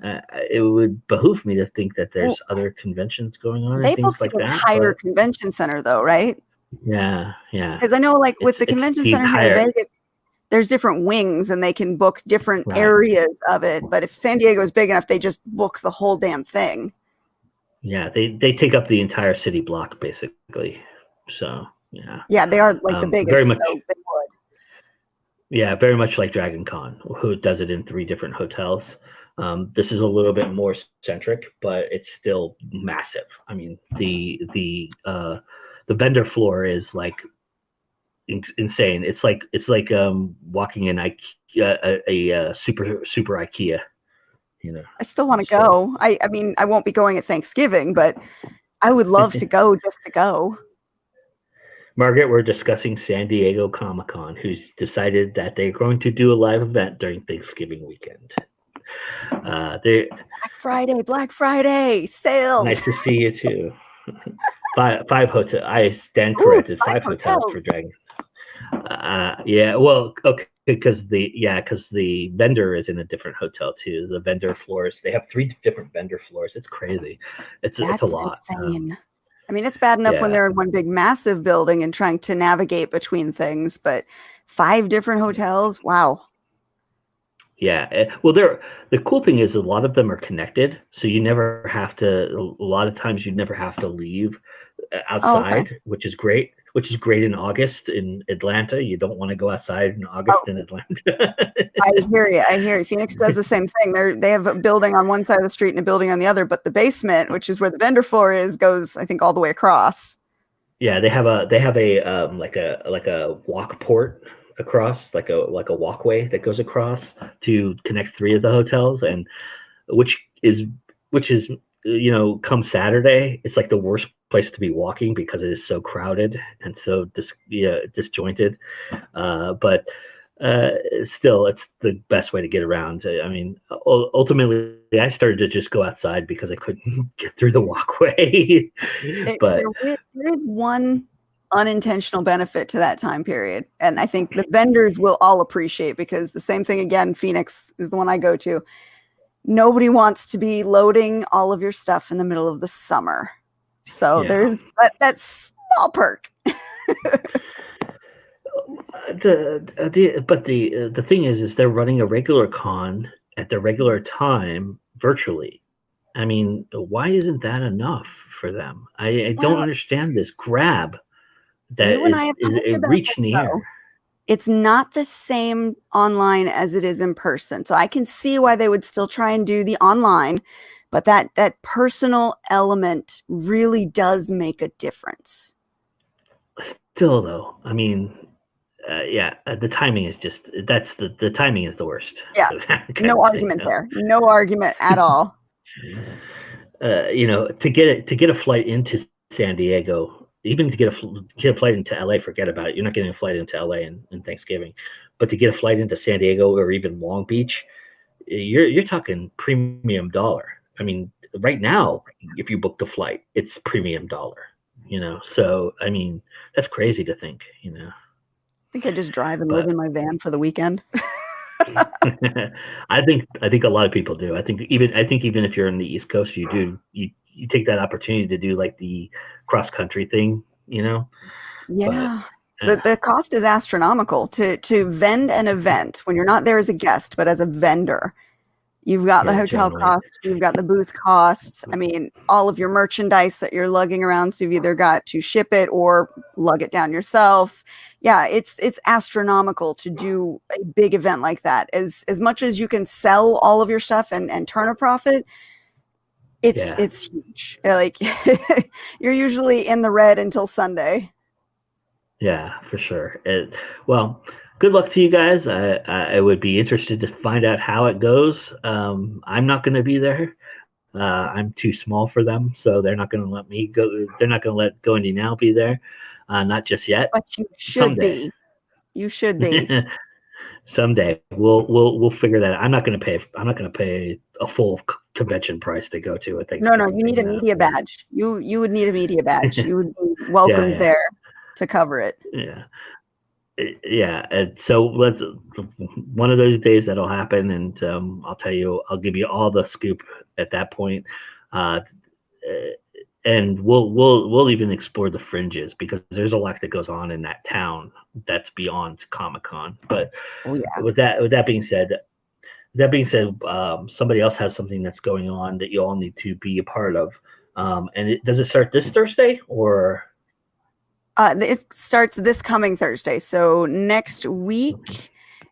it would behoove me to think that there's other conventions going on and things like that. They booked the entire convention center, though, right? Yeah. Because I know, like, with the convention center here in Vegas, there's different wings and they can book different areas of it. But if San Diego is big enough, they just book the whole damn thing. Yeah, they take up the entire city block, basically. So, yeah. Yeah, they are like the biggest. Very much, so they would. Yeah, very much like Dragon Con, who does it in 3 different hotels. This is a little bit more centric, but it's still massive. I mean, the vendor floor is like insane. It's like walking in a super IKEA. You know, I still want to go. I mean, I won't be going at Thanksgiving, but I would love to go just to go. Margaret, we're discussing San Diego Comic-Con, who's decided that they're going to do a live event during Thanksgiving weekend. Black Friday sales. Nice to see you too. Five hotels. I stand corrected. 5 hotels for Dragon. Yeah. Well, okay, because the vendor is in a different hotel too. The vendor floors. They have 3 different vendor floors. It's crazy. It's a lot. Insane. I mean, it's bad enough when they're in one big massive building and trying to navigate between things, but 5 different hotels. Wow. Yeah. Well, the cool thing is a lot of them are connected, so you never have to. A lot of times, you never have to leave outside, which is great. Which is great in August in Atlanta. You don't want to go outside in August in Atlanta. I hear you. Phoenix does the same thing. They have a building on one side of the street and a building on the other, but the basement, which is where the vendor floor is, goes, I think, all the way across. Yeah, they have a like a walk port across, like a walkway that goes across to connect 3 of the hotels, and which is come Saturday, it's like the worst place to be walking because it is so crowded and so disjointed. But still, it's the best way to get around. I mean, ultimately, I started to just go outside because I couldn't get through the walkway. But there is one unintentional benefit to that time period, and I think the vendors will all appreciate, because the same thing again, Phoenix is the one I go to. Nobody wants to be loading all of your stuff in the middle of the summer. So there's that small perk. The thing is they're running a regular con at the regular time virtually. I mean, why isn't that enough for them? I don't understand this grab that is a reach in the air. It's not the same online as it is in person. So I can see why they would still try and do the online, but that personal element really does make a difference. Still, though, I mean, the timing is just, the timing is the worst. Yeah, no argument there. No argument at all. To get a flight into San Diego, even to get a flight into LA, forget about it. You're not getting a flight into LA in Thanksgiving, but to get a flight into San Diego or even Long Beach, you're talking premium dollar. I mean, right now, if you book the flight, it's premium dollar. So, I mean, that's crazy to think. I think I just drive and live But in my van for the weekend. I think a lot of people do. I think even if you're in the East Coast, you take that opportunity to do like the cross country thing. But Yeah. uh, The cost is astronomical to vend an event when you're not there as a guest, but as a vendor. You've got the yeah, hotel generally, costs, you've got the booth costs. I mean, all of your merchandise that you're lugging around, so you've either got to ship it or lug it down yourself. Yeah, it's astronomical to do a big event like that. As much as you can sell all of your stuff and turn a profit, yeah, it's huge. Like you're usually in the red until Sunday. yeah, for sure. Well, good luck to you guys. I would be interested to find out how it goes. I'm not going to be there. I'm too small for them, so they're not going to let me go. They're not going to let Go Indie Now be there. Not just yet. But you should Someday. be. You should be. Someday we'll figure that out. I'm not going to pay a full convention price to go to a No, no, Thanksgiving you need thing. a media badge. You would need a media badge. You would be Yeah, welcomed yeah, there to cover it. yeah, yeah. And so let's one of those days that'll happen, and I'll give you all the scoop at that point. Uh, and we'll even explore the fringes because there's a lot that goes on in that town that's beyond Comic-Con. But Oh yeah. with that being said, somebody else has something that's going on that you all need to be a part of. And does it start this Thursday or? It starts this coming Thursday, so next week,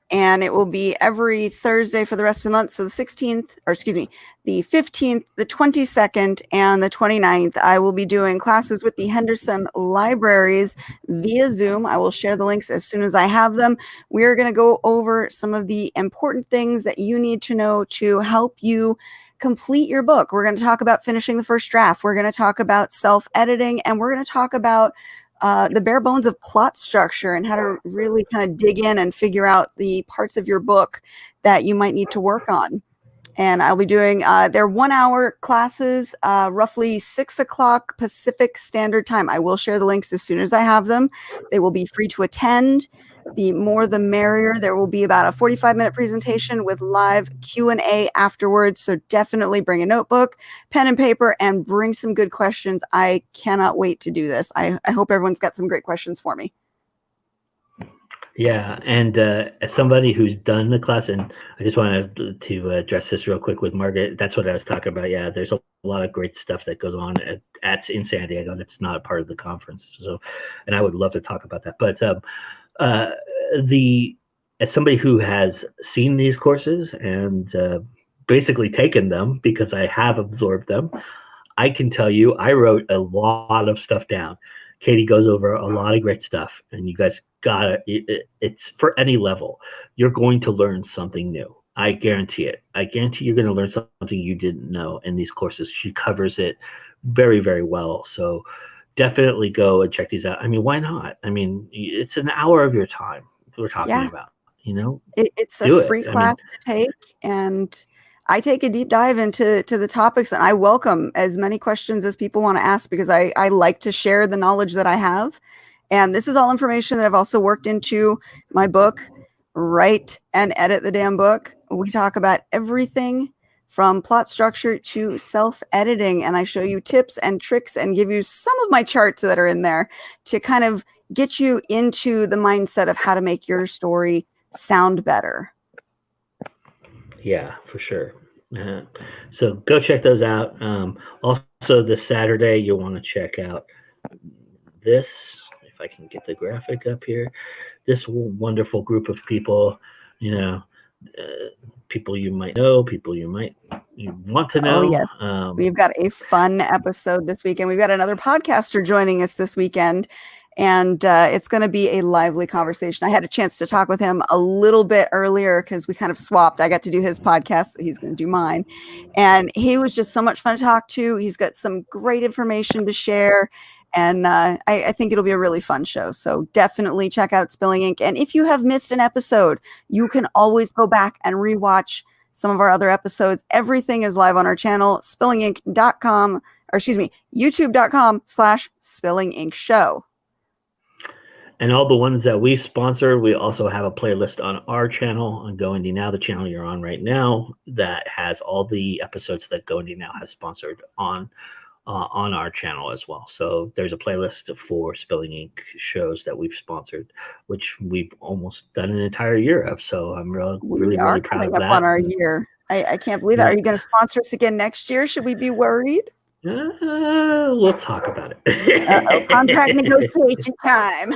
and it will be every Thursday for the rest of the month. So the 16th, or excuse me, the 15th, the 22nd, and the 29th, I will be doing classes with the Henderson Libraries via Zoom. I will share the links as soon as I have them. We are going to go over some of the important things that you need to know to help you complete your book. We're going to talk about finishing the first draft. We're going to talk about self-editing, and we're going to talk about the bare bones of plot structure and how to really kind of dig in and figure out the parts of your book that you might need to work on. And I'll be doing their 1 hour classes, roughly 6 o'clock Pacific Standard Time. I will share the links as soon as I have them. They will be free to attend. The more the merrier. There will be about a 45-minute presentation with live Q&A afterwards. So definitely bring a notebook, pen and paper, and bring some good questions. I cannot wait to do this. I hope everyone's got some great questions for me. Yeah, and as somebody who's done the class, and I just wanted to address this real quick with Margaret. That's what I was talking about. Yeah, there's a lot of great stuff that goes on in San Diego that's not a part of the conference. So, and I would love to talk about that. But as somebody who has seen these courses and basically taken them because I have absorbed them, I can tell you I wrote a lot of stuff down. Katie goes over a lot of great stuff, and you guys got it. It's for any level. You're going to learn something new. I guarantee it. I guarantee you're going to learn something you didn't know in these courses. She covers it very, very well. So definitely go and check these out. I mean, why not? I mean, it's an hour of your time we're talking about. It's a Do free it. class to take, and I take a deep dive into the topics, and I welcome as many questions as people want to ask because I like to share the knowledge that I have. And this is all information that I've also worked into my book, Write and Edit the Damn Book. We talk about everything from plot structure to self-editing, and I show you tips and tricks and give you some of my charts that are in there to kind of get you into the mindset of how to make your story sound better. Yeah, for sure. So go check those out. Also, this Saturday, you'll want to check out this, if I can get the graphic up here, this wonderful group of people, people you might know, people you want to know. Oh, yes. We've got a fun episode this weekend. We've got another podcaster joining us this weekend, and it's going to be a lively conversation. I had a chance to talk with him a little bit earlier because we kind of swapped. I got to do his podcast, so he's going to do mine. And he was just so much fun to talk to. He's got some great information to share. And I think it'll be a really fun show. So definitely check out Spilling Ink. And if you have missed an episode, you can always go back and rewatch some of our other episodes. Everything is live on our channel, spillingink.com youtube.com/Spilling Ink Show. And all the ones that we sponsor, we also have a playlist on our channel on Go Indie Now, the channel you're on right now, that has all the episodes that Go Indie Now has sponsored on our channel as well. So there's a playlist for Spilling Ink shows that we've sponsored, which we've almost done an entire year of. So I'm really proud of that. On our year. I can't believe that. Are you going to sponsor us again next year? Should we be worried? We'll talk about it. Contract negotiation time.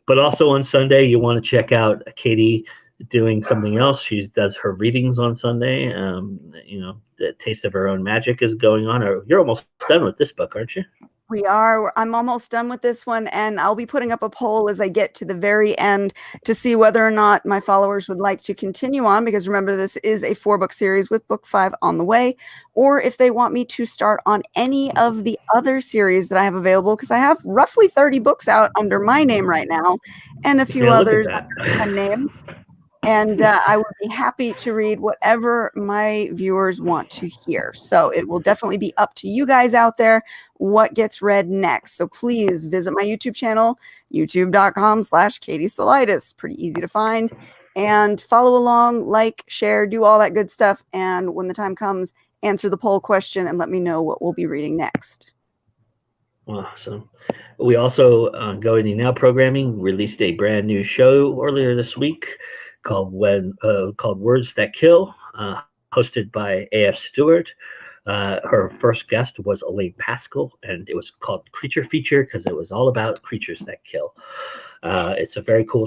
But also on Sunday, you want to check out Katie doing something else. She does her readings on Sunday. The Taste of Her Own Magic is going on. You're almost done with this book, aren't you? We are. I'm almost done with this one, and I'll be putting up a poll as I get to the very end to see whether or not my followers would like to continue on, because remember, this is a 4-book series with book 5 on the way, or if they want me to start on any of the other series that I have available, because I have roughly 30 books out under my name right now, and a few others under 10 names. And I would be happy to read whatever my viewers want to hear. So it will definitely be up to you guys out there what gets read next. So please visit my YouTube channel, youtube.com/Katie SALIDAS. Pretty easy to find. And follow along, like, share, do all that good stuff. And when the time comes, answer the poll question and let me know what we'll be reading next. Awesome. We also, Go Indie Now Programming, released a brand new show earlier this week called Words That Kill, hosted by A.F. Stewart. Her first guest was Elaine Pascal, and it was called Creature Feature because it was all about creatures that kill. It's a very cool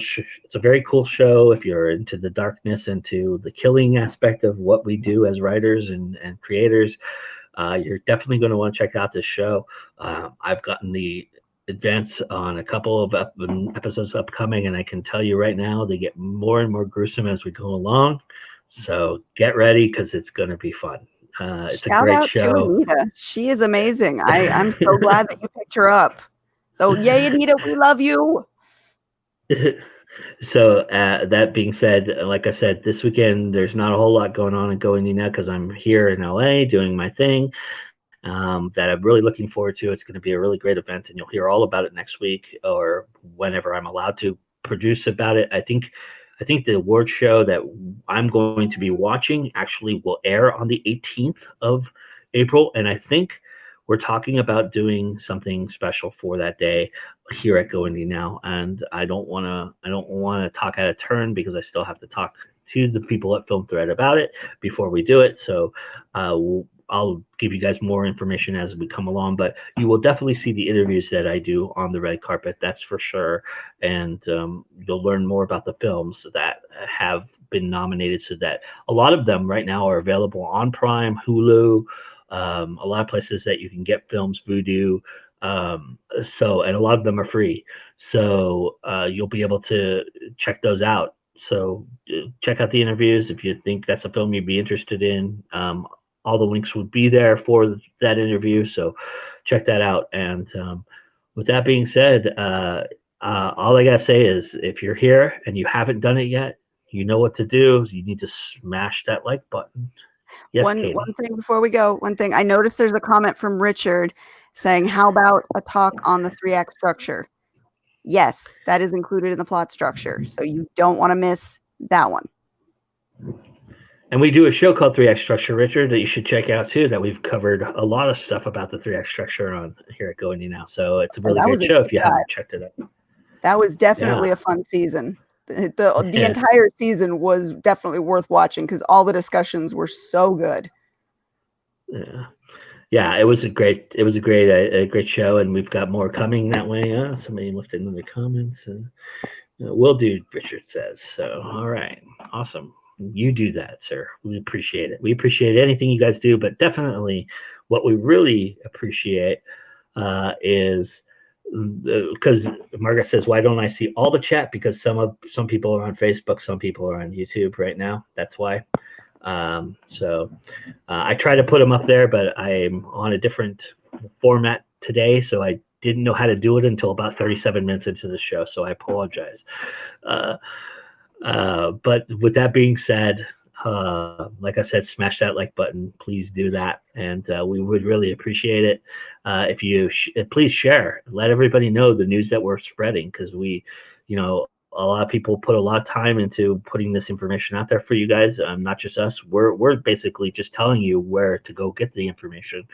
show if you're into the darkness, into the killing aspect of what we do as writers and creators. You're definitely going to want to check out this show. I've gotten the advance on a couple of episodes upcoming, and I can tell you right now they get more and more gruesome as we go along. So get ready because it's going to be fun. It's a great show. Shout out to Anita. She is amazing. I'm so glad that you picked her up. So yay, Anita, we love you. So that being said, like I said, this weekend there's not a whole lot going on in Go Indie Now because I'm here in LA doing my thing. That I'm really looking forward to. It's going to be a really great event, and you'll hear all about it next week or whenever I'm allowed to produce about it. I think the award show that I'm going to be watching actually will air on the 18th of April, and I think we're talking about doing something special for that day here at Go Indie Now. And I don't want to talk out of turn because I still have to talk to the people at Film Thread about it before we do it. So I'll give you guys more information as we come along, but you will definitely see the interviews that I do on the red carpet, that's for sure. And you'll learn more about the films that have been nominated, so that a lot of them right now are available on Prime, Hulu, a lot of places that you can get films, Vudu. And a lot of them are free. So you'll be able to check those out. So check out the interviews if you think that's a film you'd be interested in. All the links would be there for that interview, so check that out. And with that being said, all I gotta say is if you're here and you haven't done it yet, you know what to do. You need to smash that like button. Yes, one thing before we go, I noticed there's a comment from Richard saying, how about a talk on the 3-act structure? Yes, that is included in the plot structure, so you don't want to miss that one. And we do a show called 3-Act Structure, Richard, that you should check out too, that we've covered a lot of stuff about the 3-Act Structure on here at Go Indie Now. So it's a really great show if you haven't checked it out. That was definitely a fun season. The entire season was definitely worth watching because all the discussions were so good. Yeah, it was a great show, and we've got more coming that way. Somebody left it in the comments. Will do, Richard says. So, all right, awesome. You do that, sir. We appreciate it. We appreciate anything you guys do, but definitely what we really appreciate is because Margaret says, why don't I see all the chat? Because some people are on Facebook, some people are on YouTube right now. That's why. So I try to put them up there, but I'm on a different format today, so I didn't know how to do it until about 37 minutes into the show, so I apologize. But with that being said, Like I said, smash that like button. Please do that, and we would really appreciate it if you please share. Let everybody know the news that we're spreading, because a lot of people put a lot of time into putting this information out there for you guys. Not just us. We're basically just telling you where to go get the information.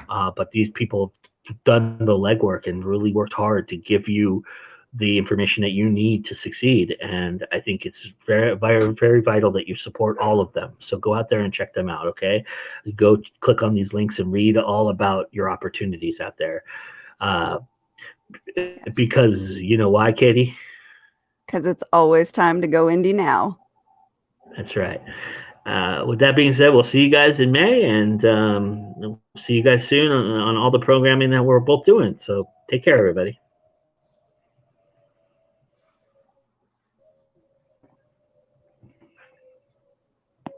But these people have done the legwork and really worked hard to give you the information that you need to succeed. And I think it's very, very, very vital that you support all of them. So go out there and check them out, okay? Go click on these links and read all about your opportunities out there. Yes. Because you know why, Katie? Because it's always time to go indie now. That's right. With that being said, we'll see you guys in May, and we'll see you guys soon on all the programming that we're both doing. So take care, everybody.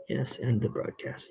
Yes, end the broadcast.